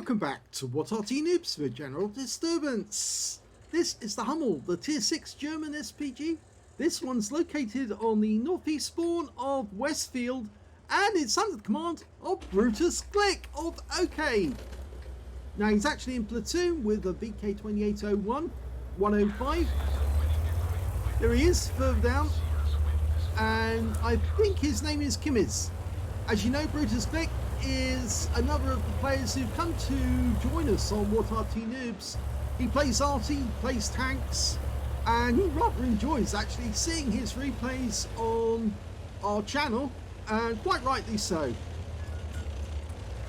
Welcome back to What Arty Noobs for General Disturbance. This is the Hummel, the Tier 6 German SPG. This one's located on the northeast spawn of Westfield, and it's under the command of Brutus Click of OKEY. Now he's actually in platoon with a VK2801 105. There he is, further down, and I think his name is Kimmiz. As you know, Brutus Click is another of the players who've come to join us on What Arty Noobs. He plays Arty, plays tanks, and he rather enjoys actually seeing his replays on our channel, and quite rightly so.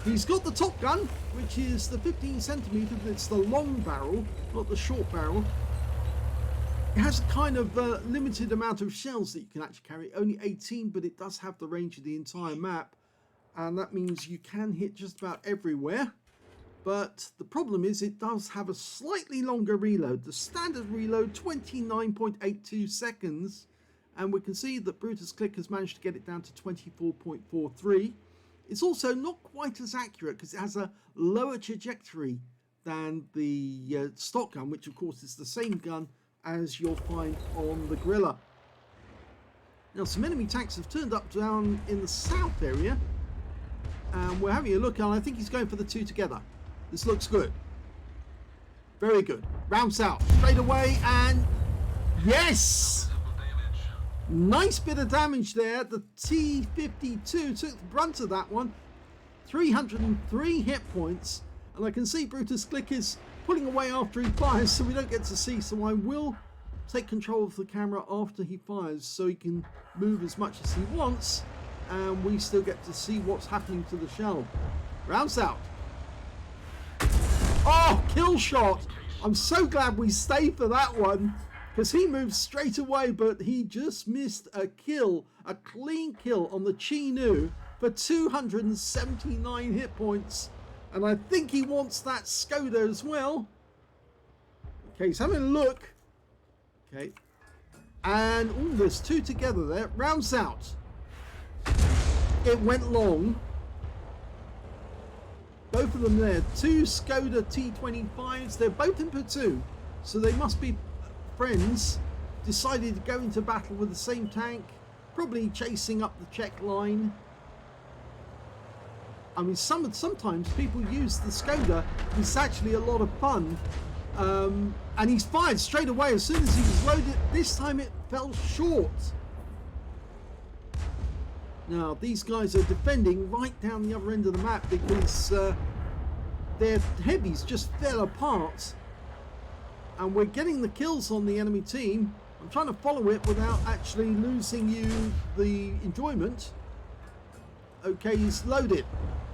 He's got the top gun, which is the 15cm, but it's the long barrel, not the short barrel. It has a kind of limited amount of shells that you can actually carry, only 18, but it does have the range of the entire map. And that means you can hit just about everywhere. But the problem is it does have a slightly longer reload. The standard reload, 29.82 seconds. And we can see that Brutus Click has managed to get it down to 24.43. It's also not quite as accurate because it has a lower trajectory than the stock gun, which of course is the same gun as you'll find on the Gorilla. Now some enemy tanks have turned up down in the south area. And we're having a look, and I think he's going for the two together. This looks good. Very good. Rounds out straight away, and yes! Nice bit of damage there. The T-52 took the brunt of that one. 303 hit points. And I can see Brutus Click is pulling away after he fires, so we don't get to see. So I will take control of the camera after he fires so he can move as much as he wants. And we still get to see what's happening to the shell. Rounds out. Oh, kill shot. I'm so glad we stayed for that one, because he moved straight away, but he just missed a kill, a clean kill on the Chinu for 279 hit points. And I think he wants that Skoda as well. Okay, he's having a look. Okay. And oh, there's two together there. Rounds out. It went long. Both of them there. Two Skoda T25s. They're both in platoon, so they must be friends. Decided to go into battle with the same tank. Probably chasing up the Czech line. I mean, sometimes people use the Skoda. It's actually a lot of fun. And he's fired straight away as soon as he was loaded. This time it fell short. Now, these guys are defending right down the other end of the map because their heavies just fell apart. And we're getting the kills on the enemy team. I'm trying to follow it without actually losing you the enjoyment. Okay, he's loaded.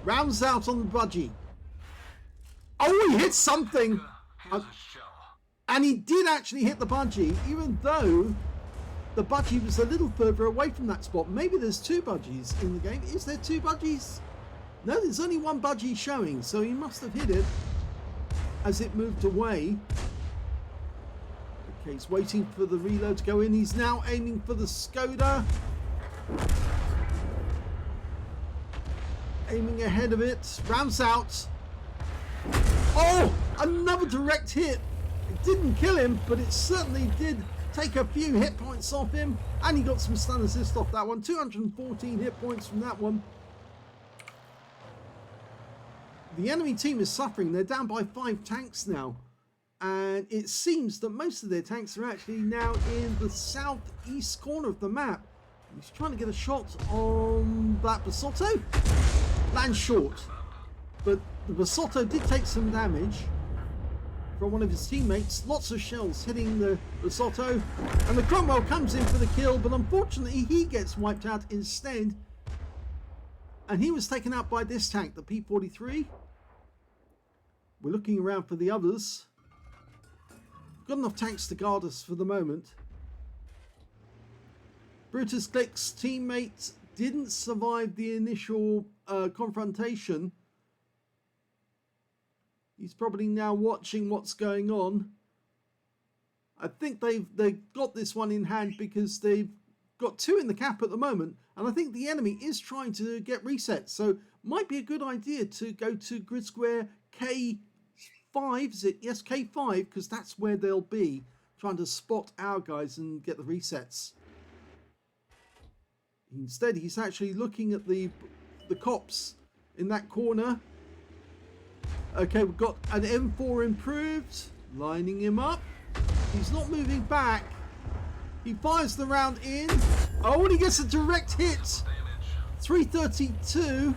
Rounds out on the budgie. Oh, he hit something! And he did actually hit the budgie, even though the budgie was a little further away from that spot. Maybe there's two budgies in the game. Is there two budgies? No, there's only one budgie showing, so he must have hit it as it moved away. Okay, he's waiting for the reload to go in. He's now aiming for the Skoda. Aiming ahead of it. Rounds out. Oh, another direct hit. It didn't kill him, but it certainly did take a few hit points off him, and he got some stun assist off that one. 214 hit points from that one. The enemy team is suffering. They're down by 5 tanks now, and it seems that most of their tanks are actually now in the southeast corner of the map. He's trying to get a shot on that Basotto. Lands short, but the Basotto did take some damage from one of his teammates. Lots of shells hitting the Basotto, and the Cromwell comes in for the kill, but unfortunately he gets wiped out instead, and he was taken out by this tank, the P43. We're looking around for the others. Got enough tanks to guard us for the moment. Brutus Click's teammate didn't survive the initial confrontation. He's probably now watching what's going on. I think they've got this one in hand because they've got 2 in the cap at the moment, and I think the enemy is trying to get reset. So might be a good idea to go to grid square, K5, is it? Yes, K5, because that's where they'll be, trying to spot our guys and get the resets. Instead, he's actually looking at the cops in that corner. Okay, we've got an M4 improved, lining him up. He's not moving back. He fires the round in. Oh, and he gets a direct hit. 332.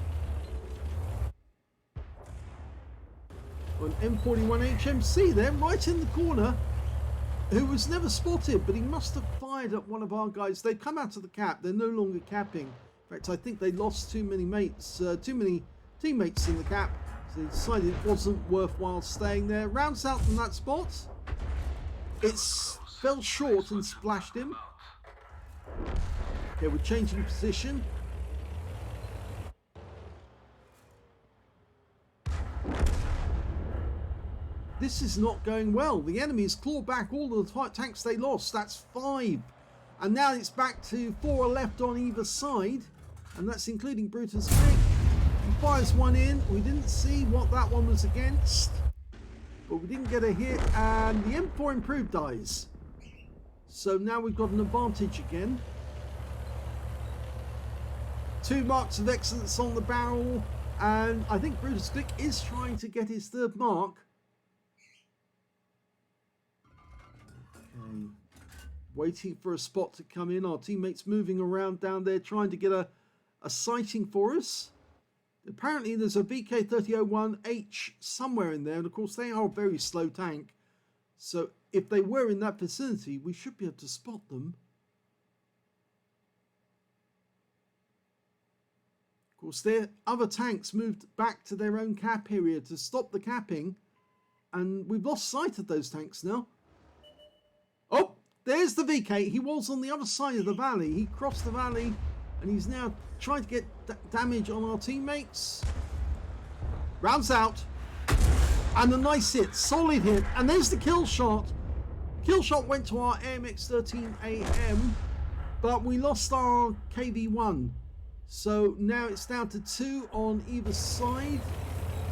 An M41 HMC then, right in the corner, who was never spotted, but he must have fired at one of our guys. They've come out of the cap. They're no longer capping. In fact, I think they lost too many teammates in the cap. So they decided it wasn't worthwhile staying there. Rounds out from that spot. It fell short and splashed him. Okay, we're changing position. This is not going well. The enemies claw back all of the tanks they lost. That's 5. And now it's back to 4 left on either side. And that's including Brutus Click. He fires one in. We didn't see what that one was against. But we didn't get a hit. And the M4 improved dies. So now we've got an advantage again. 2 marks of excellence on the barrel. And I think Brutus Click is trying to get his 3rd mark. Okay. Waiting for a spot to come in. Our teammates moving around down there trying to get a sighting for us. Apparently there's a VK3001H somewhere in there. And of course they are a very slow tank. So if they were in that vicinity, we should be able to spot them. Of course, their other tanks moved back to their own cap area to stop the capping. And we've lost sight of those tanks now. Oh, there's the VK. He was on the other side of the valley. He crossed the valley and he's now trying to get damage on our teammates. Rounds out. And a nice hit, solid hit. And there's the kill shot. Kill shot went to our AMX-13AM, but we lost our KV-1. So now it's down to 2 on either side.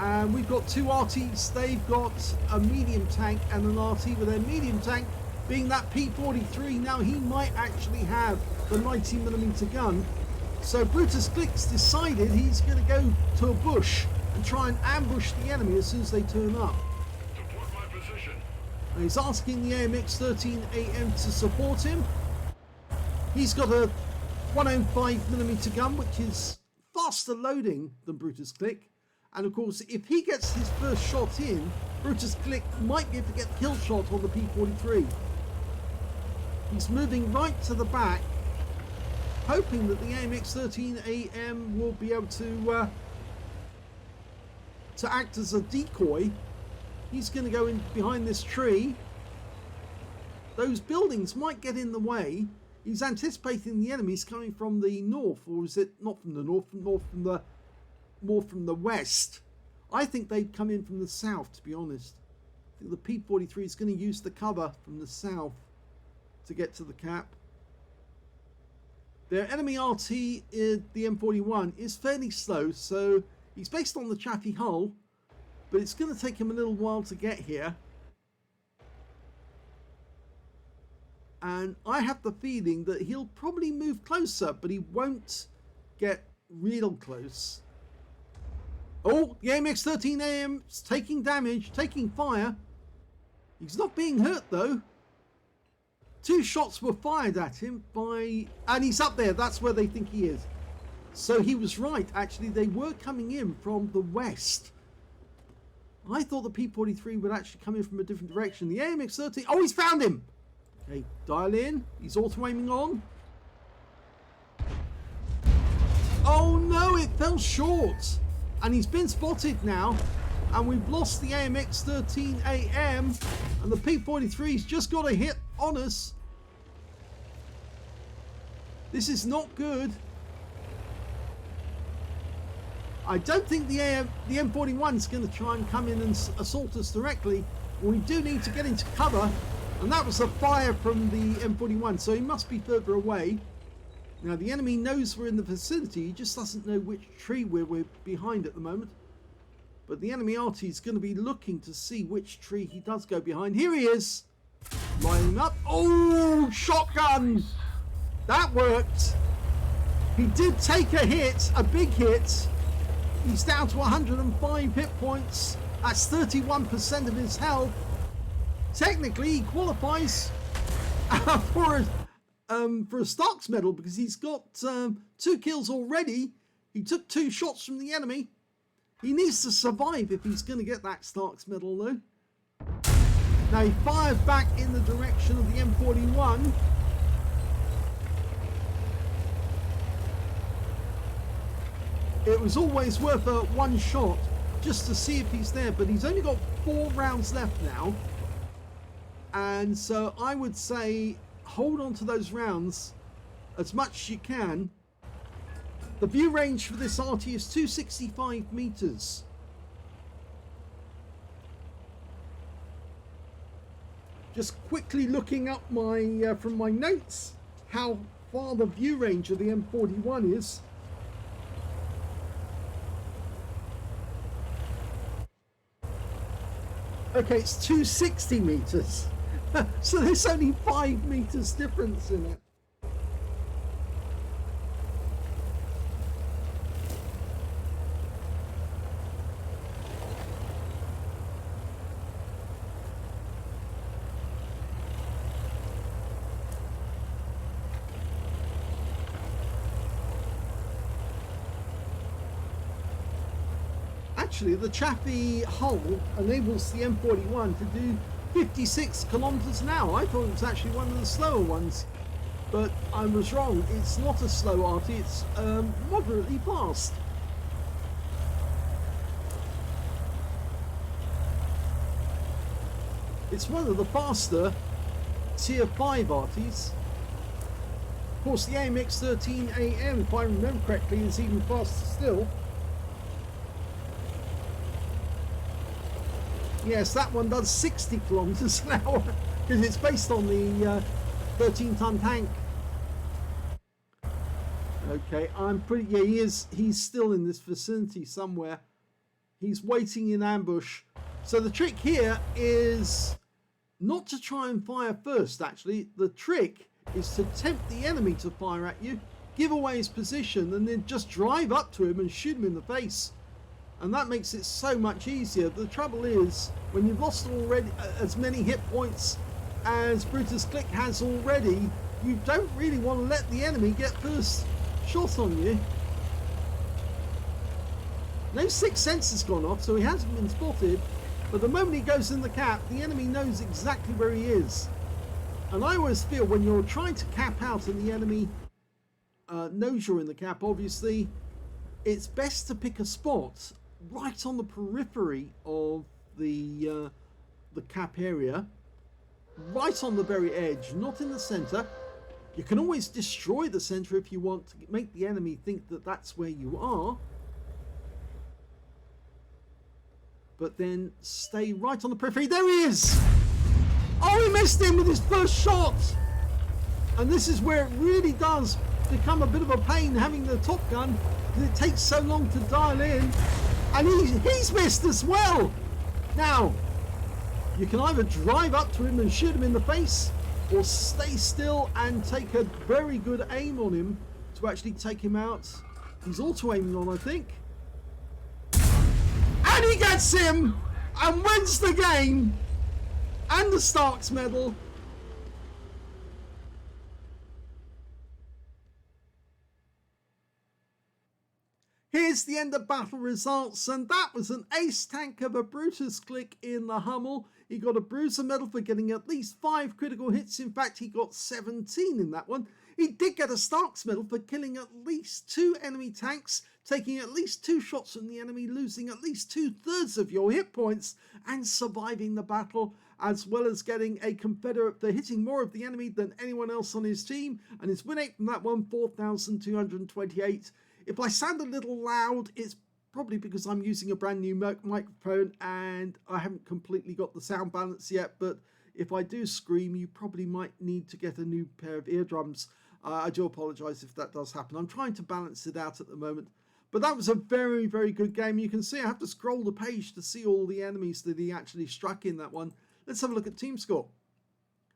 And we've got 2 Artys. They've got a medium tank and an Arty with their medium tank being that P43. Now he might actually have the 90mm gun. So Brutus Click's decided he's going to go to a bush and try and ambush the enemy as soon as they turn up. Support my position. And he's asking the AMX-13AM to support him. He's got a 105mm gun, which is faster loading than Brutus Click. And of course, if he gets his first shot in, Brutus Click might be able to get the kill shot on the P43. He's moving right to the back, hoping that the AMX-13AM will be able to act as a decoy. He's going to go in behind this tree. Those buildings might get in the way. He's anticipating the enemies coming from the north, or is it not from the north, more from the west? I think they'd come in from the south, to be honest. I think the P43 is going to use the cover from the south to get to the cap. Their enemy RT, the M41, is fairly slow, so he's based on the Chaffee hull, but it's going to take him a little while to get here. And I have the feeling that he'll probably move closer, but he won't get real close. Oh, the AMX-13AM's taking damage, taking fire. He's not being hurt though. 2 shots were fired at him and he's up there. That's where they think he is. So he was right. Actually, they were coming in from the west. I thought the P43 would actually come in from a different direction. The AMX-13... Oh, he's found him! Okay, dial in. He's auto-aiming on. Oh no, it fell short. And he's been spotted now. And we've lost the AMX-13AM. And the P43's just got a hit on us. This is not good. I don't think the M41's going to try and come in and assault us directly. We do need to get into cover. And that was a fire from the M41, so he must be further away. Now the enemy knows we're in the vicinity, he just doesn't know which tree we're behind at the moment. But the enemy Arty is going to be looking to see which tree he does go behind. Here he is. Lining up. Oh, shotgun. That worked. He did take a hit, a big hit. He's down to 105 hit points. That's 31% of his health. Technically, he qualifies for a Stark's medal because he's got 2 kills already. He took 2 shots from the enemy. He needs to survive if he's going to get that Stark's medal, though. Now he fires back in the direction of the M41. It was always worth a 1 shot just to see if he's there, but he's only got 4 rounds left now. And so I would say hold on to those rounds as much as you can. The view range for this Arty is 265 meters. Just quickly looking up my from my notes how far the view range of the M41 is. Okay, it's 260 meters. So there's only 5 meters difference in it. Actually, the Chaffee hull enables the M41 to do 56 kilometers an hour. I thought it was actually one of the slower ones, but I was wrong. It's not a slow Arty, it's moderately fast. It's one of the faster tier 5 Artys. Of course, the AMX13AM, if I remember correctly, is even faster still. Yes, that one does 60 kilometers an hour because it's based on the 13-ton tank. Okay, I'm pretty... Yeah, he's still in this vicinity somewhere. He's waiting in ambush. So the trick here is not to try and fire first, actually. The trick is to tempt the enemy to fire at you, give away his position, and then just drive up to him and shoot him in the face. And that makes it so much easier. The trouble is, when you've lost already as many hit points as Brutus Click has already, you don't really want to let the enemy get first shot on you. No 6th sense has gone off, so he hasn't been spotted. But the moment he goes in the cap, the enemy knows exactly where he is. And I always feel when you're trying to cap out and the enemy knows you're in the cap, obviously, it's best to pick a spot right on the periphery of the cap area, right on the very edge, not in the center. You can always destroy the center if you want to make the enemy think that that's where you are, but then stay right on the periphery. There he is! Oh, he missed him with his first shot! And this is where it really does become a bit of a pain having the top gun, because it takes so long to dial in. And he's missed as well. Now, you can either drive up to him and shoot him in the face, or stay still and take a very good aim on him to actually take him out. He's auto-aiming on, I think. And he gets him and wins the game and the Stark's medal. Here's the end of battle results, and that was an ace tank of a Brutus Click in the Hummel. He got a Bruiser medal for getting at least 5 critical hits. In fact, he got 17 in that one. He did get a Stark's medal for killing at least 2 enemy tanks, taking at least 2 shots from the enemy, losing at least 2/3 of your hit points, and surviving the battle, as well as getting a Confederate for hitting more of the enemy than anyone else on his team. And his win rate from that one, 4,228. If I sound a little loud, it's probably because I'm using a brand new microphone and I haven't completely got the sound balance yet, but if I do scream, you probably might need to get a new pair of eardrums. I do apologise if that does happen. I'm trying to balance it out at the moment. But that was a very, very good game. You can see I have to scroll the page to see all the enemies that he actually struck in that one. Let's have a look at team score.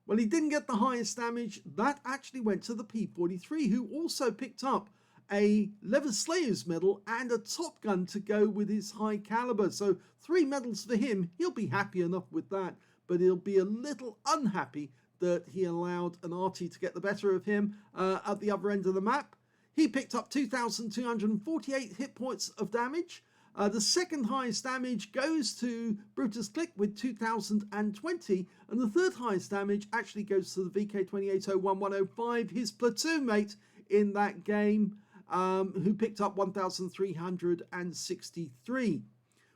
Well, he didn't get the highest damage. That actually went to the P43, who also picked up a Leather Slayer's medal and a Top Gun to go with his high caliber. So 3 medals for him. He'll be happy enough with that, but he'll be a little unhappy that he allowed an Arty to get the better of him at the other end of the map. He picked up 2,248 hit points of damage. The second highest damage goes to Brutus Click with 2,020, and the third highest damage actually goes to the VK2801-105, his platoon mate in that game, who picked up 1,363.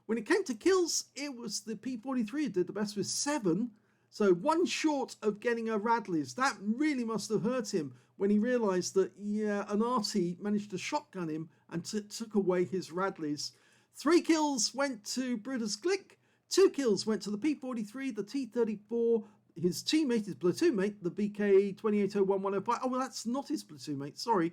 When it came to kills, it was the P43 who did the best with 7, so 1 short of getting a Radleys. That really must have hurt him when he realised that, yeah, an Arty managed to shotgun him and took away his Radleys. 3 kills went to Brutus Click, 2 kills went to the P43, the T34, his teammate, his platoon mate, the VK2801-105. Oh, well, that's not his platoon mate, sorry.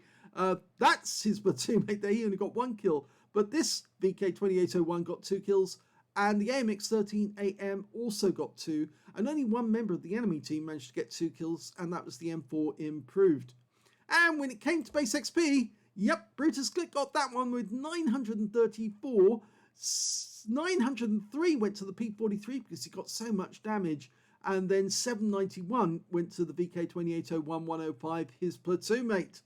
That's his platoon mate there, he only got 1 kill. But this VK2801 got 2 kills, and the AMX13AM also got 2, and only 1 member of the enemy team managed to get 2 kills, and that was the M4 Improved. And when it came to base XP, yep, Brutus Click got that one with 934. 903 went to the P43 because he got so much damage. And then 791 went to the VK2801-105, his platoon mate.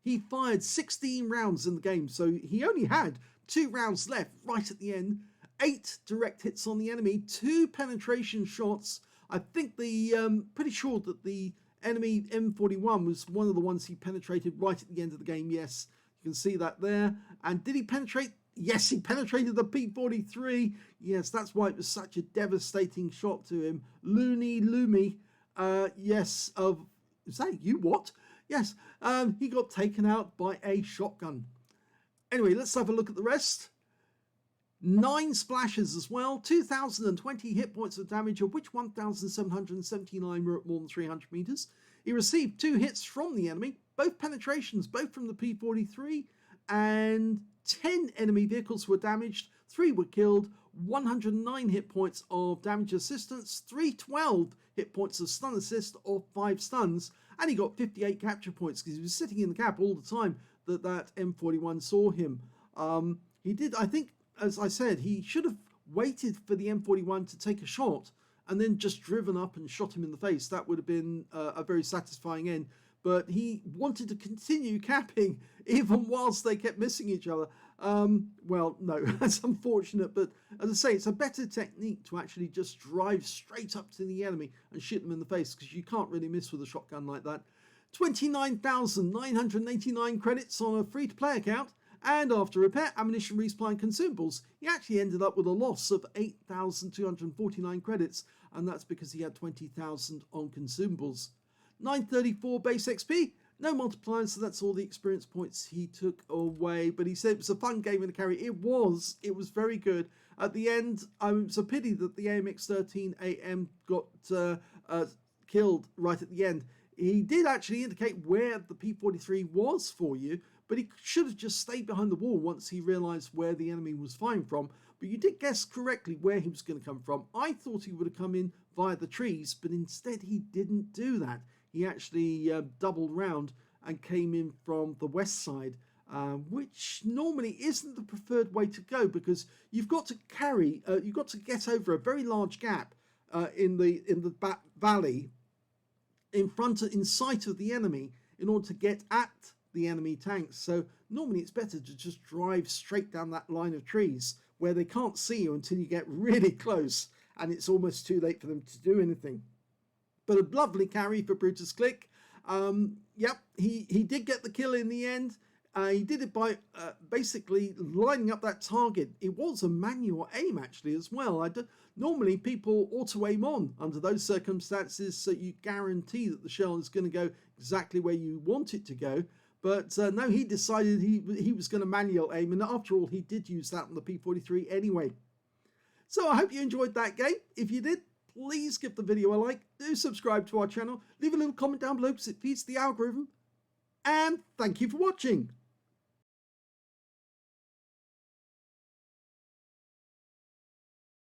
He fired 16 rounds in the game, so he only had 2 rounds left right at the end. 8 direct hits on the enemy, 2 penetration shots. I think pretty sure that the enemy M41 was one of the ones he penetrated right at the end of the game. Yes, you can see that there. And did he penetrate? Yes, he penetrated the P43. Yes, that's why it was such a devastating shot to him. Looney Loomy. Yes, is that you? What? Yes, he got taken out by a shotgun. Anyway, let's have a look at the rest. 9 splashes as well, 2,020 hit points of damage, of which 1,779 were at more than 300 meters. He received 2 hits from the enemy, both penetrations, both from the P43, and 10 enemy vehicles were damaged, 3 were killed, 109 hit points of damage assistance, 312 hit points of stun assist or 5 stuns, and he got 58 capture points because he was sitting in the gap all the time that M41 saw him. He did, I think, as I said, he should have waited for the M41 to take a shot and then just driven up and shot him in the face. That would have been a very satisfying end. But he wanted to continue capping even whilst they kept missing each other. Well, no, that's unfortunate. But as I say, it's a better technique to actually just drive straight up to the enemy and shoot them in the face, because you can't really miss with a shotgun like that. 29,989 credits on a free-to-play account. And after repair, ammunition, resupply and consumables, he actually ended up with a loss of 8,249 credits, and that's because he had 20,000 on consumables. 934 base XP, no multipliers, so that's all the experience points he took away. But he said it was a fun game in the carry. It was very good. At the end, it's a pity that the AMX13AM got killed right at the end. He did actually indicate where the P43 was for you, but he should have just stayed behind the wall once he realised where the enemy was firing from. But you did guess correctly where he was going to come from. I thought he would have come in via the trees, but instead he didn't do that. He actually doubled round and came in from the west side, which normally isn't the preferred way to go, because you've got to you've got to get over a very large gap in the valley in sight of the enemy in order to get at the enemy tanks. So normally it's better to just drive straight down that line of trees where they can't see you until you get really close and it's almost too late for them to do anything. But a lovely carry for Brutus Click. Yep, he did get the kill in the end. He did it by basically lining up that target. It was a manual aim actually as well. Normally people auto aim on under those circumstances, so you guarantee that the shell is going to go exactly where you want it to go. But no, he decided he was going to manual aim, and after all, he did use that on the P43 anyway. So I hope you enjoyed that game. If you did, please give the video a like, do subscribe to our channel, leave a little comment down below because it feeds the algorithm, and thank you for watching.